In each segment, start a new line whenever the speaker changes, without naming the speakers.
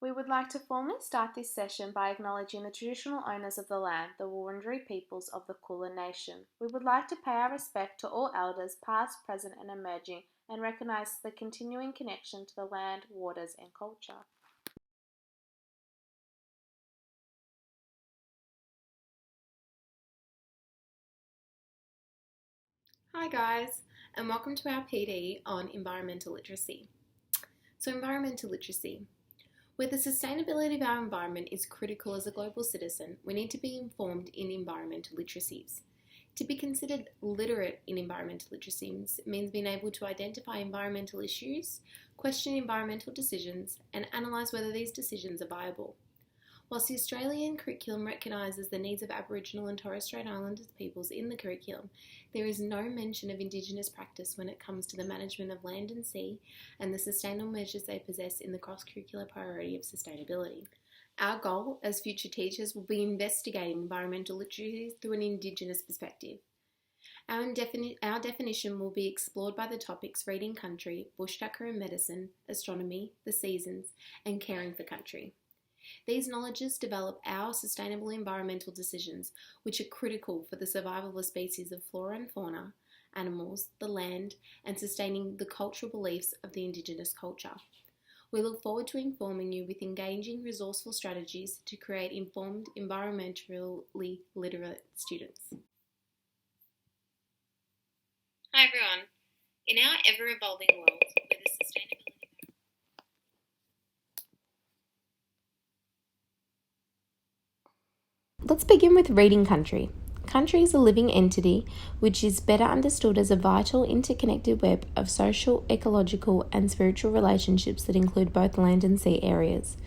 We would like to formally start this session by acknowledging the traditional owners of the land, the Wurundjeri peoples of the Kulin Nation. We would like to pay our respect to all elders, past, present and emerging, and recognise the continuing connection to the land, waters and culture.
Hi guys, and welcome to our PD on environmental literacy. So environmental literacy. Where the sustainability of our environment is critical as a global citizen, we need to be informed in environmental literacies. To be considered literate in environmental literacies means being able to identify environmental issues, question environmental decisions, and analyse whether these decisions are viable. Whilst the Australian curriculum recognises the needs of Aboriginal and Torres Strait Islander peoples in the curriculum, there is no mention of Indigenous practice when it comes to the management of land and sea and the sustainable measures they possess in the cross-curricular priority of sustainability. Our goal as future teachers will be investigating environmental literacy through an Indigenous perspective. Our definition will be explored by the topics reading country, bush tucker and medicine, astronomy, the seasons, and caring for country. These knowledges develop our sustainable environmental decisions, which are critical for the survival of species of flora and fauna, animals, the land, and sustaining the cultural beliefs of the Indigenous culture. We look forward to informing you with engaging, resourceful strategies to create informed, environmentally literate students.
Hi everyone. In our ever-evolving world, where the sustainability
Let's begin with reading country. Country is a living entity which is better understood as a vital interconnected web of social, ecological and spiritual relationships that include both land and sea areas,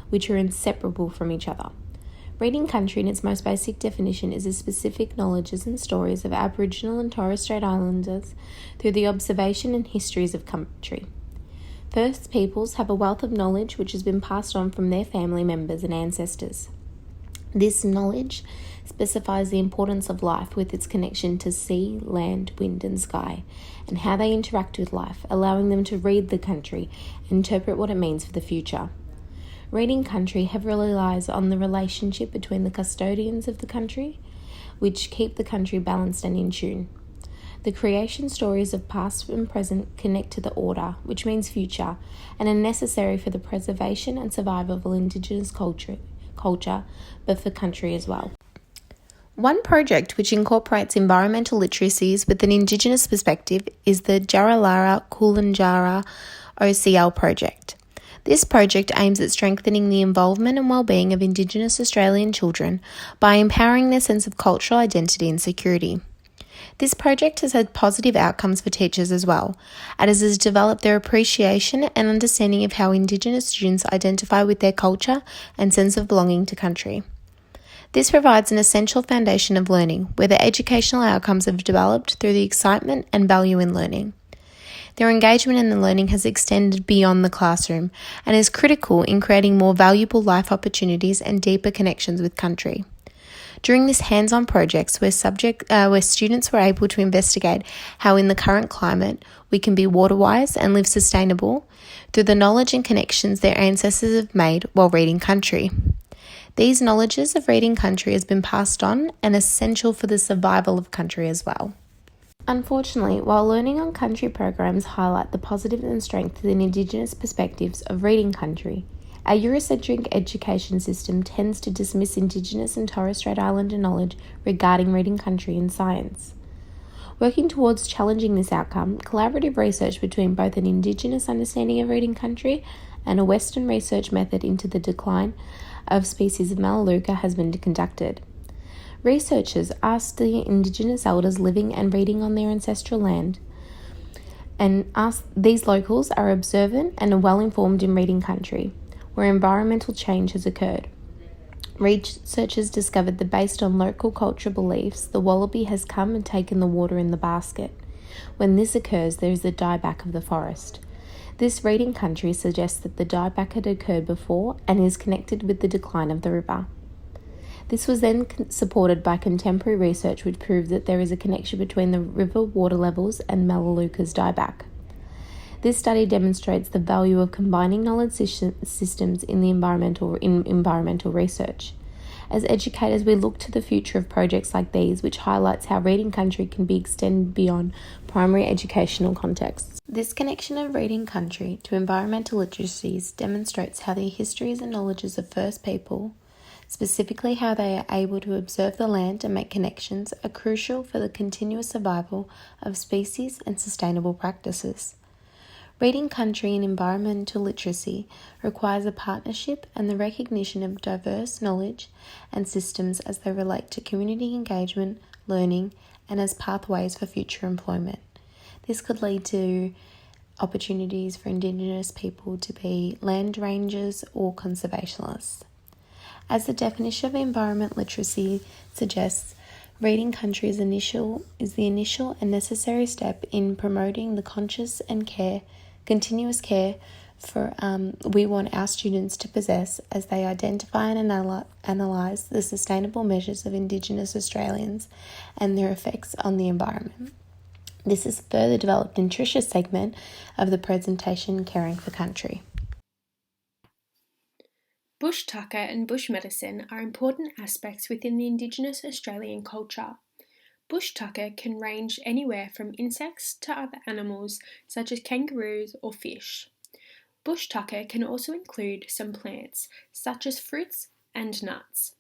which are inseparable from each other. Reading country in its most basic definition is the specific knowledges and stories of Aboriginal and Torres Strait Islanders through the observation and histories of country. First Peoples have a wealth of knowledge which has been passed on from their family members and ancestors. This knowledge specifies the importance of life with its connection to sea, land, wind and sky, and how they interact with life, allowing them to read the country and interpret what it means for the future. Reading country heavily relies on the relationship between the custodians of the country, which keep the country balanced and in tune. The creation stories of past and present connect to the order, which means future, and are necessary for the preservation and survival of Indigenous culture, but for country as well. One project which incorporates environmental literacies with an Indigenous perspective is the Jarralara Coolanjara OCL project. This project aims at strengthening the involvement and well-being of Indigenous Australian children by empowering their sense of cultural identity and security. This project has had positive outcomes for teachers as well, as it has developed their appreciation and understanding of how Indigenous students identify with their culture and sense of belonging to country. This provides an essential foundation of learning, where the educational outcomes have developed through the excitement and value in learning. Their engagement in the learning has extended beyond the classroom and is critical in creating more valuable life opportunities and deeper connections with country. During this hands-on projects where students were able to investigate how in the current climate we can be water-wise and live sustainable through the knowledge and connections their ancestors have made while reading country. These knowledges of reading country has been passed on and essential for the survival of country as well. Unfortunately, while learning on country programs highlight the positive and strengths in Indigenous perspectives of reading country, our Eurocentric education system tends to dismiss Indigenous and Torres Strait Islander knowledge regarding reading country and science. Working towards challenging this outcome, collaborative research between both an Indigenous understanding of reading country and a Western research method into the decline of species of Melaleuca has been conducted. Researchers asked the Indigenous elders living and reading on their ancestral land and asked these locals are observant and are well informed in reading country, where environmental change has occurred. Researchers discovered that based on local cultural beliefs, the wallaby has come and taken the water in the basket. When this occurs, there is a dieback of the forest. This reading country suggests that the dieback had occurred before and is connected with the decline of the river. This was then supported by contemporary research which proved that there is a connection between the river water levels and Melaleuca's dieback. This study demonstrates the value of combining knowledge systems in environmental research. As educators, we look to the future of projects like these, which highlights how Reading Country can be extended beyond primary educational contexts. This connection of Reading Country to environmental literacies demonstrates how the histories and knowledges of First People, specifically how they are able to observe the land and make connections, are crucial for the continuous survival of species and sustainable practices. Reading Country and environmental literacy requires a partnership and the recognition of diverse knowledge and systems as they relate to community engagement, learning, and as pathways for future employment. This could lead to opportunities for Indigenous people to be land rangers or conservationists. As the definition of environment literacy suggests, Reading Country is the initial and necessary step in promoting the conscious and continuous care for we want our students to possess as they identify and analyse the sustainable measures of Indigenous Australians and their effects on the environment. This is further developed in Trisha's segment of the presentation Caring for Country.
Bush tucker and bush medicine are important aspects within the Indigenous Australian culture. Bush tucker can range anywhere from insects to other animals such as kangaroos or fish. Bush tucker can also include some plants such as fruits and nuts.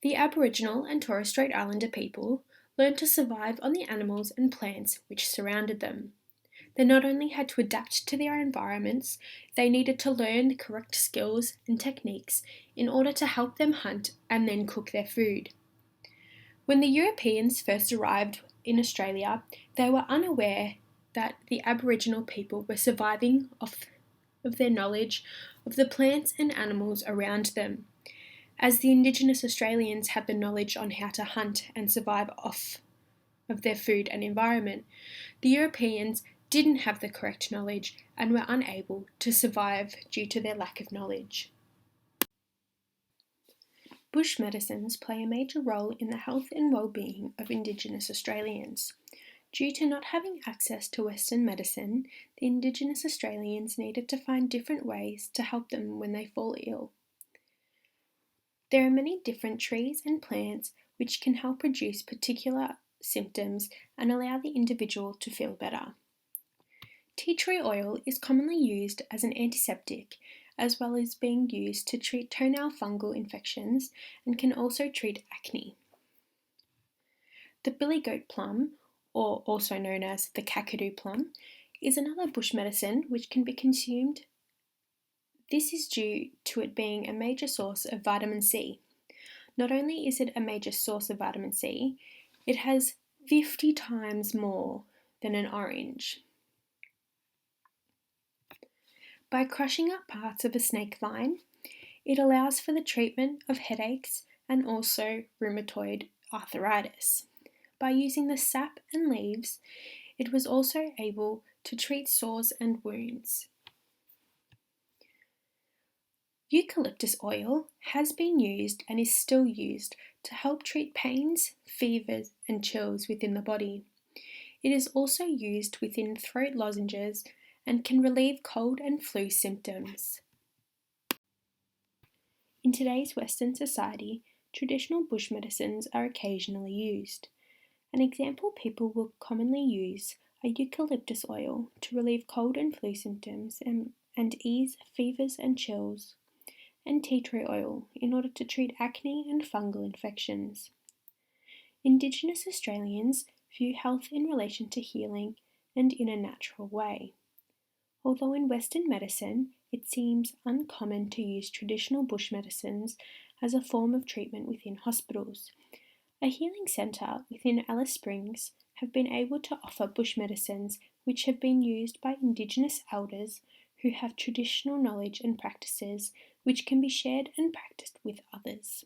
The Aboriginal and Torres Strait Islander people learned to survive on the animals and plants which surrounded them. They not only had to adapt to their environments, they needed to learn the correct skills and techniques in order to help them hunt and then cook their food. When the Europeans first arrived in Australia, they were unaware that the Aboriginal people were surviving off of their knowledge of the plants and animals around them. As the Indigenous Australians had the knowledge on how to hunt and survive off of their food and environment, the Europeans didn't have the correct knowledge and were unable to survive due to their lack of knowledge. Bush medicines play a major role in the health and well-being of Indigenous Australians. Due to not having access to Western medicine, the Indigenous Australians needed to find different ways to help them when they fall ill. There are many different trees and plants which can help reduce particular symptoms and allow the individual to feel better. Tea tree oil is commonly used as an antiseptic, as well as being used to treat toenail fungal infections and can also treat acne. The billy goat plum, or also known as the kakadu plum, is another bush medicine which can be consumed. This is due to it being a major source of vitamin C. Not only is it a major source of vitamin C, it has 50 times more than an orange. By crushing up parts of a snake vine, it allows for the treatment of headaches and also rheumatoid arthritis. By using the sap and leaves, it was also able to treat sores and wounds. Eucalyptus oil has been used and is still used to help treat pains, fevers, and chills within the body. It is also used within throat lozenges and can relieve cold and flu symptoms. In today's Western society, traditional bush medicines are occasionally used. An example people will commonly use are eucalyptus oil to relieve cold and flu symptoms and ease fevers and chills, and tea tree oil in order to treat acne and fungal infections. Indigenous Australians view health in relation to healing and in a natural way. Although in Western medicine it seems uncommon to use traditional bush medicines as a form of treatment within hospitals, a healing centre within Alice Springs have been able to offer bush medicines which have been used by Indigenous elders who have traditional knowledge and practices which can be shared and practiced with others.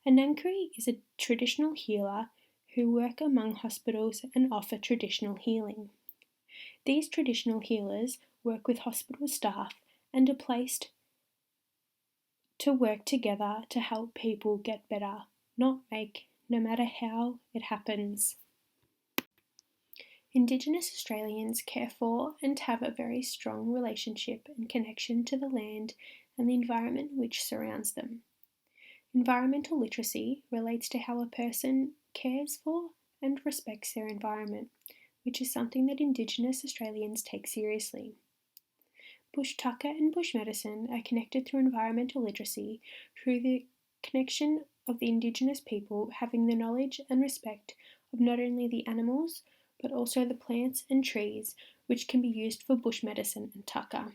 A Nankri is a traditional healer who work among hospitals and offer traditional healing. These traditional healers work with hospital staff and are placed to work together to help people get better, no matter how it happens. Indigenous Australians care for and have a very strong relationship and connection to the land and the environment which surrounds them. Environmental literacy relates to how a person cares for and respects their environment, which is something that Indigenous Australians take seriously. Bush tucker and bush medicine are connected through environmental literacy through the connection of the Indigenous people having the knowledge and respect of not only the animals but also the plants and trees which can be used for bush medicine and tucker.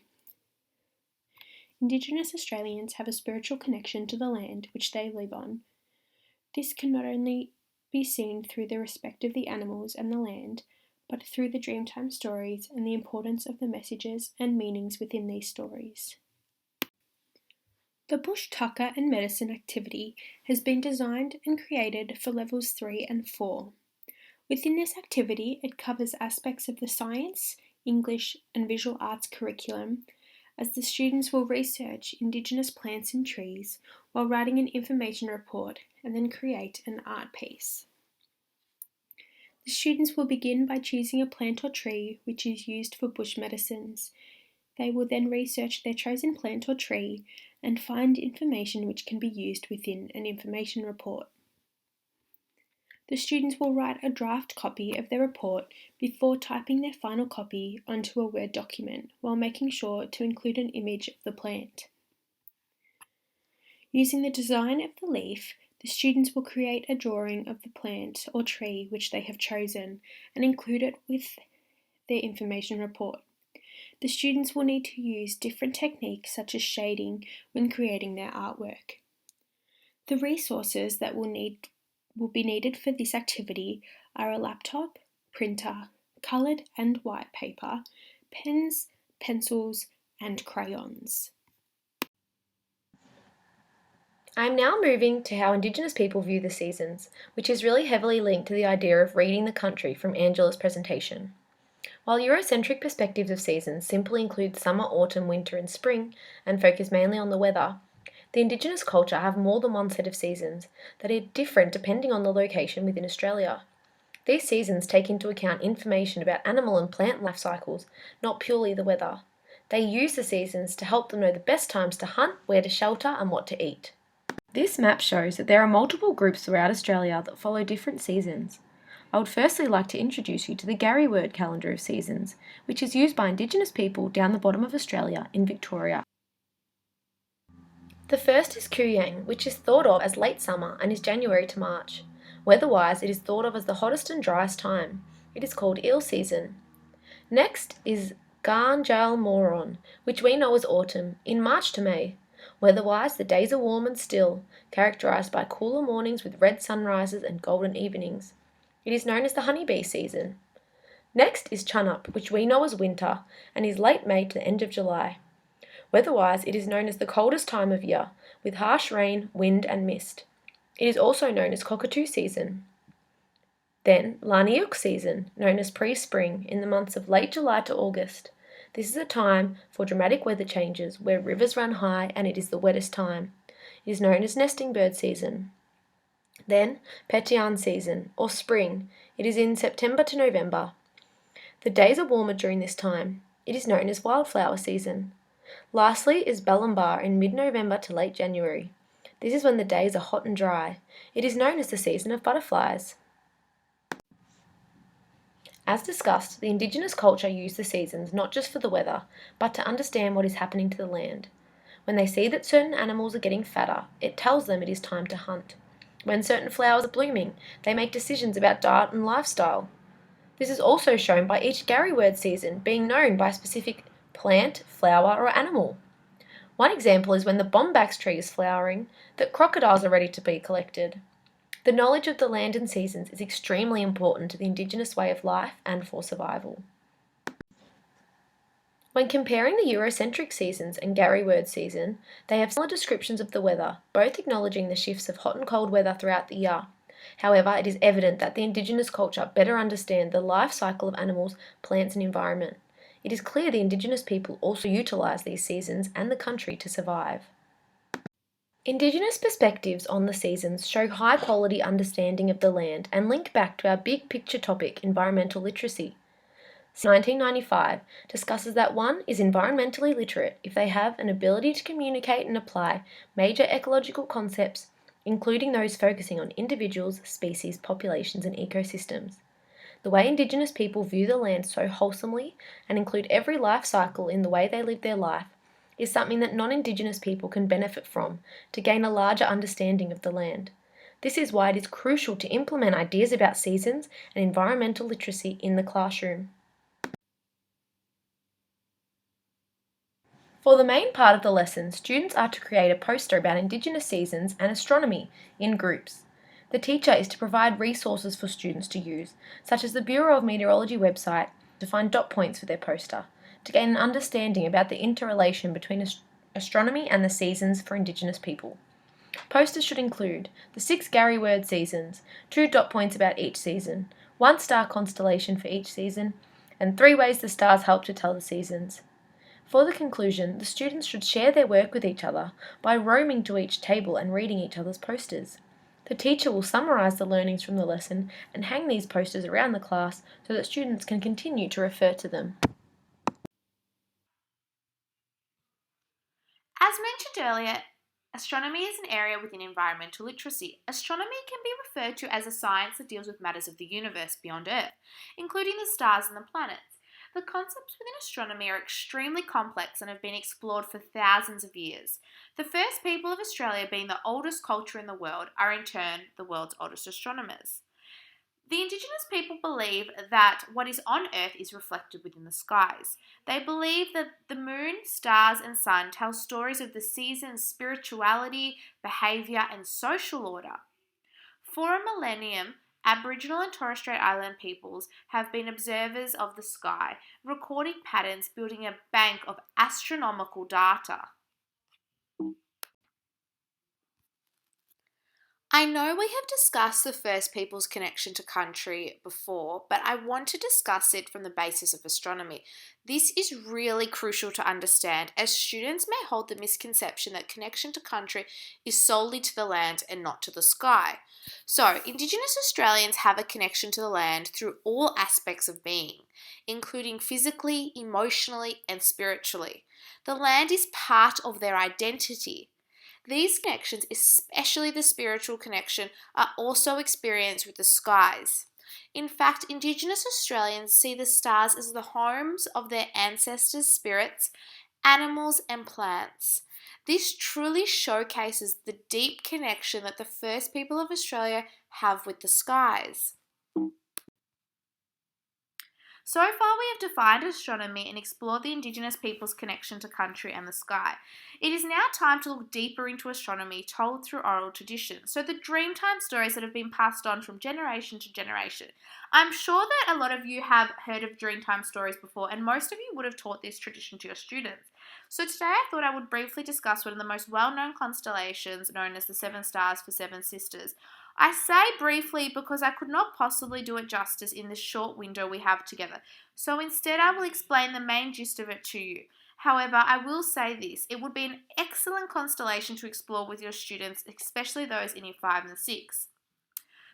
Indigenous Australians have a spiritual connection to the land which they live on. This can not only be seen through the respect of the animals and the land, but through the Dreamtime stories and the importance of the messages and meanings within these stories. The Bush Tucker and Medicine activity has been designed and created for levels 3 and 4. Within this activity, it covers aspects of the science, English, and visual arts curriculum, as the students will research Indigenous plants and trees while writing an information report and then create an art piece. The students will begin by choosing a plant or tree which is used for bush medicines. They will then research their chosen plant or tree and find information which can be used within an information report. The students will write a draft copy of their report before typing their final copy onto a Word document while making sure to include an image of the plant. Using the design of the leaf, the students will create a drawing of the plant or tree which they have chosen and include it with their information report. The students will need to use different techniques such as shading when creating their artwork. The resources that will be needed for this activity are a laptop, printer, coloured and white paper, pens, pencils and crayons.
I am now moving to how Indigenous people view the seasons, which is really heavily linked to the idea of reading the country from Angela's presentation. While Eurocentric perspectives of seasons simply include summer, autumn, winter and spring and focus mainly on the weather, the Indigenous culture have more than one set of seasons that are different depending on the location within Australia. These seasons take into account information about animal and plant life cycles, not purely the weather. They use the seasons to help them know the best times to hunt, where to shelter and what to eat. This map shows that there are multiple groups throughout Australia that follow different seasons. I would firstly like to introduce you to the Gary Word calendar of seasons, which is used by Indigenous people down the bottom of Australia in Victoria. The first is Kuyang, which is thought of as late summer and is January to March. Weather-wise, it is thought of as the hottest and driest time. It is called eel season. Next is Garnjal Moron, which we know as autumn, in March to May. Weather-wise, the days are warm and still, characterised by cooler mornings with red sunrises and golden evenings. It is known as the honeybee season. Next is Chunup, which we know as winter, and is late May to the end of July. Weather-wise, it is known as the coldest time of year, with harsh rain, wind and mist. It is also known as Cockatoo season. Then, Laniuk season, known as pre-spring, in the months of late July to August. This is a time for dramatic weather changes where rivers run high and it is the wettest time. It is known as nesting bird season. Then, Petian season, or spring. It is in September to November. The days are warmer during this time. It is known as wildflower season. Lastly is Ballambar in mid-November to late January. This is when the days are hot and dry. It is known as the season of butterflies. As discussed, the Indigenous culture use the seasons not just for the weather, but to understand what is happening to the land. When they see that certain animals are getting fatter, it tells them it is time to hunt. When certain flowers are blooming, they make decisions about diet and lifestyle. This is also shown by each Gary Word season being known by a specific plant, flower or animal. One example is when the bombax tree is flowering, that crocodiles are ready to be collected. The knowledge of the land and seasons is extremely important to the Indigenous way of life and for survival. When comparing the Eurocentric seasons and Gary Word season, they have similar descriptions of the weather, both acknowledging the shifts of hot and cold weather throughout the year. However, it is evident that the Indigenous culture better understand the life cycle of animals, plants and environment. It is clear the Indigenous people also utilise these seasons and the country to survive. Indigenous perspectives on the seasons show high quality understanding of the land and link back to our big picture topic, environmental literacy. 1995 discusses that one is environmentally literate if they have an ability to communicate and apply major ecological concepts, including those focusing on individuals, species, populations, and ecosystems. The way Indigenous people view the land so wholesomely and include every life cycle in the way they live their life is something that non-Indigenous people can benefit from to gain a larger understanding of the land. This is why it is crucial to implement ideas about seasons and environmental literacy in the classroom. For the main part of the lesson, students are to create a poster about Indigenous seasons and astronomy in groups. The teacher is to provide resources for students to use, such as the Bureau of Meteorology website, to find dot points for their poster, to gain an understanding about the interrelation between astronomy and the seasons for Indigenous people. Posters should include the 6 Gary word seasons, 2 dot points about each season, 1 star constellation for each season, and 3 ways the stars help to tell the seasons. For the conclusion, the students should share their work with each other by roaming to each table and reading each other's posters. The teacher will summarise the learnings from the lesson and hang these posters around the class so that students can continue to refer to them.
As mentioned earlier, astronomy is an area within environmental literacy. Astronomy can be referred to as a science that deals with matters of the universe beyond Earth, including the stars and the planets. The concepts within astronomy are extremely complex and have been explored for thousands of years. The first people of Australia, being the oldest culture in the world, are in turn the world's oldest astronomers. The Indigenous people believe that what is on Earth is reflected within the skies. They believe that the moon, stars, and sun tell stories of the seasons, spirituality, behaviour, and social order. For a millennium, Aboriginal and Torres Strait Island peoples have been observers of the sky, recording patterns, building a bank of astronomical data. I know we have discussed the First Peoples' connection to country before, but I want to discuss it from the basis of astronomy. This is really crucial to understand, as students may hold the misconception that connection to country is solely to the land and not to the sky. So, Indigenous Australians have a connection to the land through all aspects of being, including physically, emotionally, and spiritually. The land is part of their identity. These connections, especially the spiritual connection, are also experienced with the skies. In fact, Indigenous Australians see the stars as the homes of their ancestors' spirits, animals, and plants. This truly showcases the deep connection that the first people of Australia have with the skies. So far, we have defined astronomy and explored the Indigenous people's connection to country and the sky. It is now time to look deeper into astronomy told through oral tradition, so the Dreamtime stories that have been passed on from generation to generation. I'm sure that a lot of you have heard of Dreamtime stories before, and most of you would have taught this tradition to your students. So today I thought I would briefly discuss one of the most well-known constellations, known as the Seven Stars for Seven Sisters. I say briefly because I could not possibly do it justice in this short window we have together, so instead I will explain the main gist of it to you. However, I will say this, it would be an excellent constellation to explore with your students, especially those in Year 5 and 6.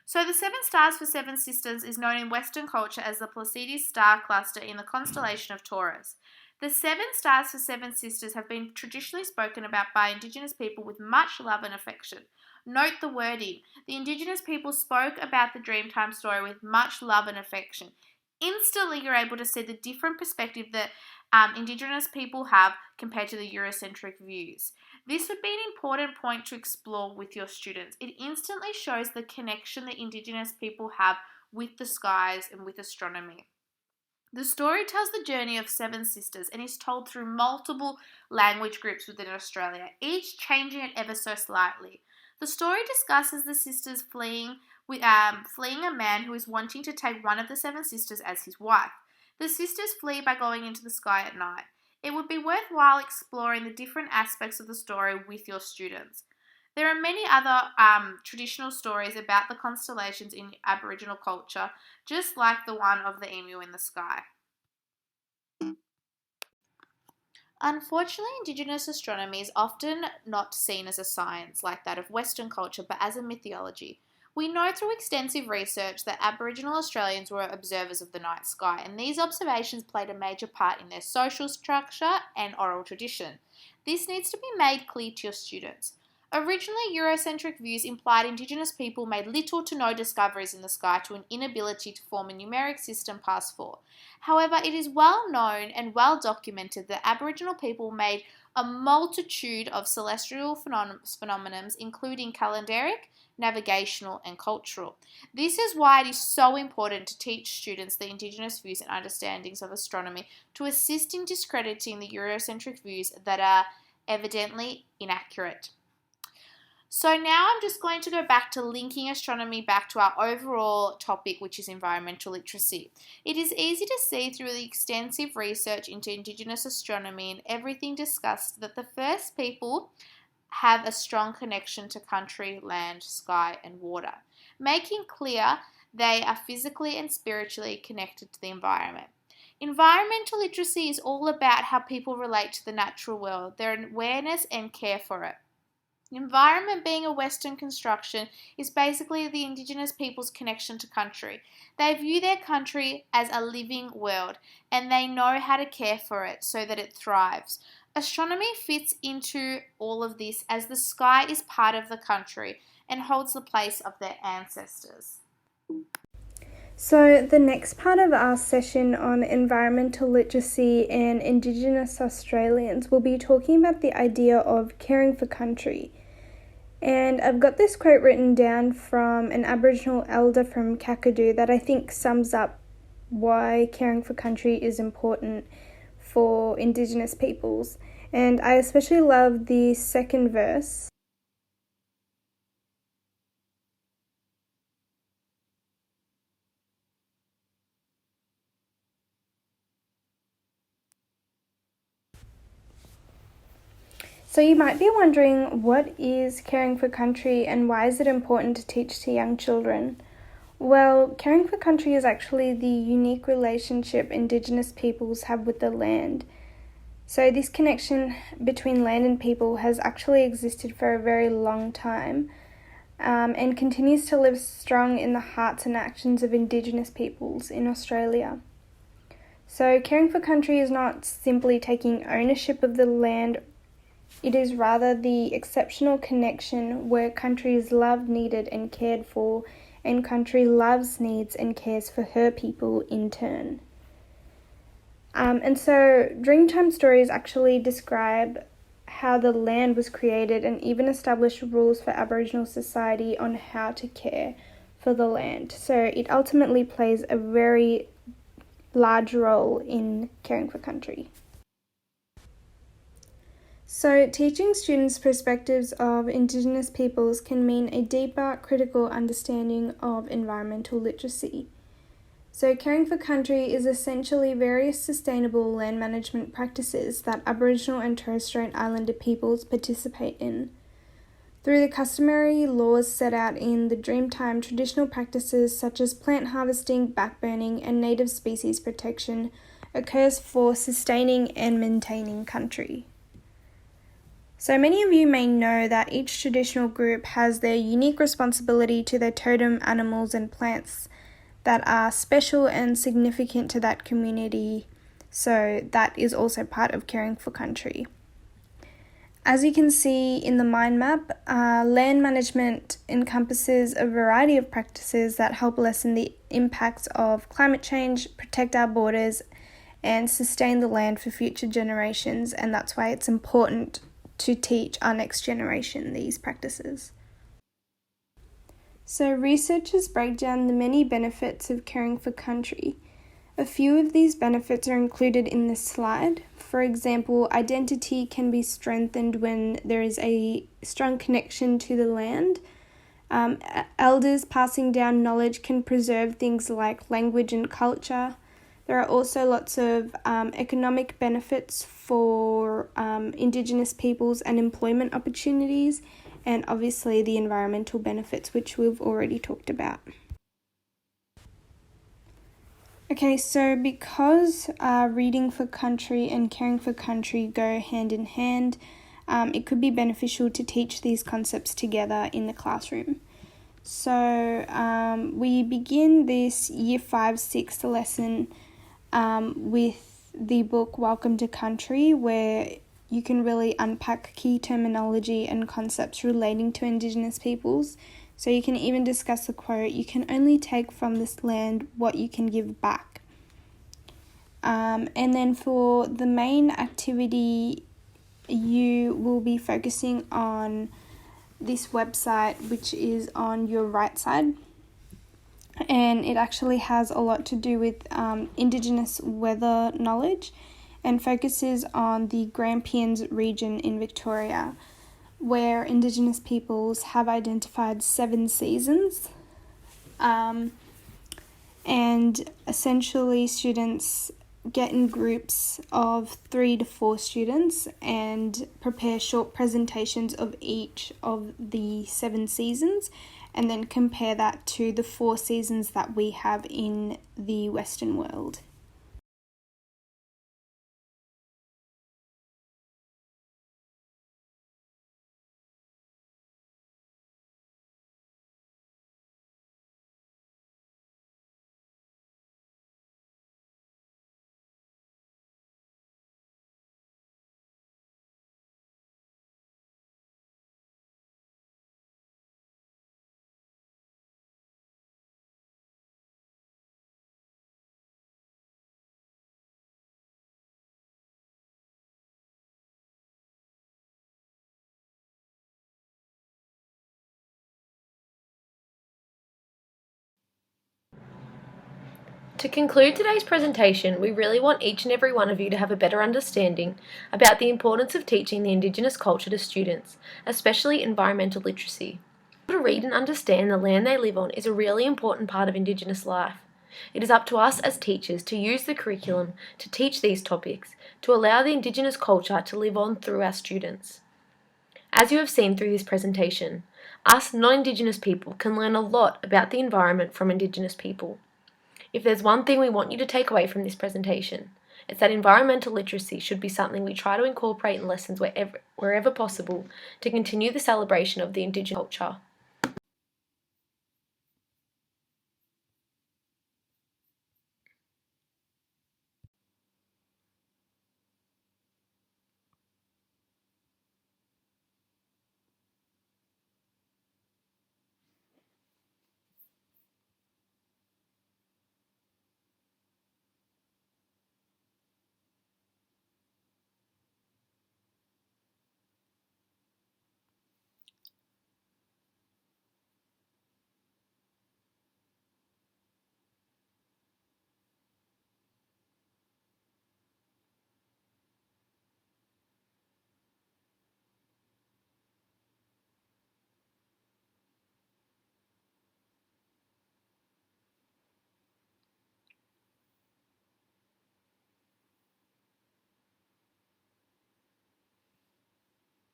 So the Seven Stars for Seven Sisters is known in Western culture as the Pleiades star cluster in the constellation of Taurus. The Seven Stars for Seven Sisters have been traditionally spoken about by Indigenous people with much love and affection. Note the wording. The Indigenous people spoke about the Dreamtime story with much love and affection. Instantly, you're able to see the different perspective that Indigenous people have compared to the Eurocentric views. This would be an important point to explore with your students. It instantly shows the connection that Indigenous people have with the skies and with astronomy. The story tells the journey of seven sisters and is told through multiple language groups within Australia, each changing it ever so slightly. The story discusses the sisters fleeing a man who is wanting to take one of the seven sisters as his wife. The sisters flee by going into the sky at night. It would be worthwhile exploring the different aspects of the story with your students. There are many other traditional stories about the constellations in Aboriginal culture, just like the one of the emu in the sky. Unfortunately, Indigenous astronomy is often not seen as a science like that of Western culture, but as a mythology. We know through extensive research that Aboriginal Australians were observers of the night sky, and these observations played a major part in their social structure and oral tradition. This needs to be made clear to your students. Originally, Eurocentric views implied Indigenous people made little to no discoveries in the sky to an inability to form a numeric system past 4. However, it is well known and well documented that Aboriginal people made a multitude of celestial phenomena, including calendaric, navigational, and cultural. This is why it is so important to teach students the Indigenous views and understandings of astronomy to assist in discrediting the Eurocentric views that are evidently inaccurate. So now I'm just going to go back to linking astronomy back to our overall topic, which is environmental literacy. It is easy to see through the extensive research into Indigenous astronomy and everything discussed that the first people have a strong connection to country, land, sky, and water, making clear they are physically and spiritually connected to the environment. Environmental literacy is all about how people relate to the natural world, their awareness and care for it. Environment, being a Western construction, is basically the Indigenous people's connection to country. They view their country as a living world and they know how to care for it so that it thrives. Astronomy fits into all of this as the sky is part of the country and holds the place of their ancestors.
So the next part of our session on environmental literacy and Indigenous Australians will be talking about the idea of caring for country. And I've got this quote written down from an Aboriginal elder from Kakadu that I think sums up why caring for country is important for Indigenous peoples. And I especially love the second verse. So you might be wondering, what is caring for country and why is it important to teach to young children? Well, caring for country is actually the unique relationship Indigenous peoples have with the land. So this connection between land and people has actually existed for a very long time, and continues to live strong in the hearts and actions of Indigenous peoples in Australia. So caring for country is not simply taking ownership of the land. It is rather the exceptional connection where country is loved, needed, and cared for, and country loves, needs, and cares for her people in turn. And so Dreamtime stories actually describe how the land was created and even establish rules for Aboriginal society on how to care for the land. So it ultimately plays a very large role in caring for country. So teaching students perspectives of Indigenous peoples can mean a deeper critical understanding of environmental literacy. So caring for country is essentially various sustainable land management practices that Aboriginal and Torres Strait Islander peoples participate in. Through the customary laws set out in the Dreamtime, traditional practices such as plant harvesting, backburning, and native species protection occurs for sustaining and maintaining country. So many of you may know that each traditional group has their unique responsibility to their totem animals and plants that are special and significant to that community, so that is also part of caring for country. As you can see in the mind map, land management encompasses a variety of practices that help lessen the impacts of climate change, protect our borders, and sustain the land for future generations, and that's why it's important to teach our next generation these practices. So researchers break down the many benefits of caring for country. A few of these benefits are included in this slide. For example, identity can be strengthened when there is a strong connection to the land. Elders passing down knowledge can preserve things like language and culture. There are also lots of economic benefits for Indigenous peoples and employment opportunities, and obviously the environmental benefits, which we've already talked about. Okay, so because reading for country and caring for country go hand in hand, it could be beneficial to teach these concepts together in the classroom. So we begin this Year 5/6 lesson with the book Welcome to Country, where you can really unpack key terminology and concepts relating to Indigenous peoples. So you can even discuss the quote, "You can only take from this land what you can give back." And then for the main activity, you will be focusing on this website, which is on your right side. And it actually has a lot to do with Indigenous weather knowledge and focuses on the Grampians region in Victoria, where Indigenous peoples have identified 7 seasons. And essentially students get in groups of 3 to 4 students and prepare short presentations of each of the 7 seasons, and then compare that to the 4 seasons that we have in the Western world.
To conclude today's presentation, we really want each and every one of you to have a better understanding about the importance of teaching the Indigenous culture to students, especially environmental literacy. To read and understand the land they live on is a really important part of Indigenous life. It is up to us as teachers to use the curriculum to teach these topics, to allow the Indigenous culture to live on through our students. As you have seen through this presentation, us non-Indigenous people can learn a lot about the environment from Indigenous people. If there's one thing we want you to take away from this presentation, it's that environmental literacy should be something we try to incorporate in lessons wherever possible to continue the celebration of the Indigenous culture.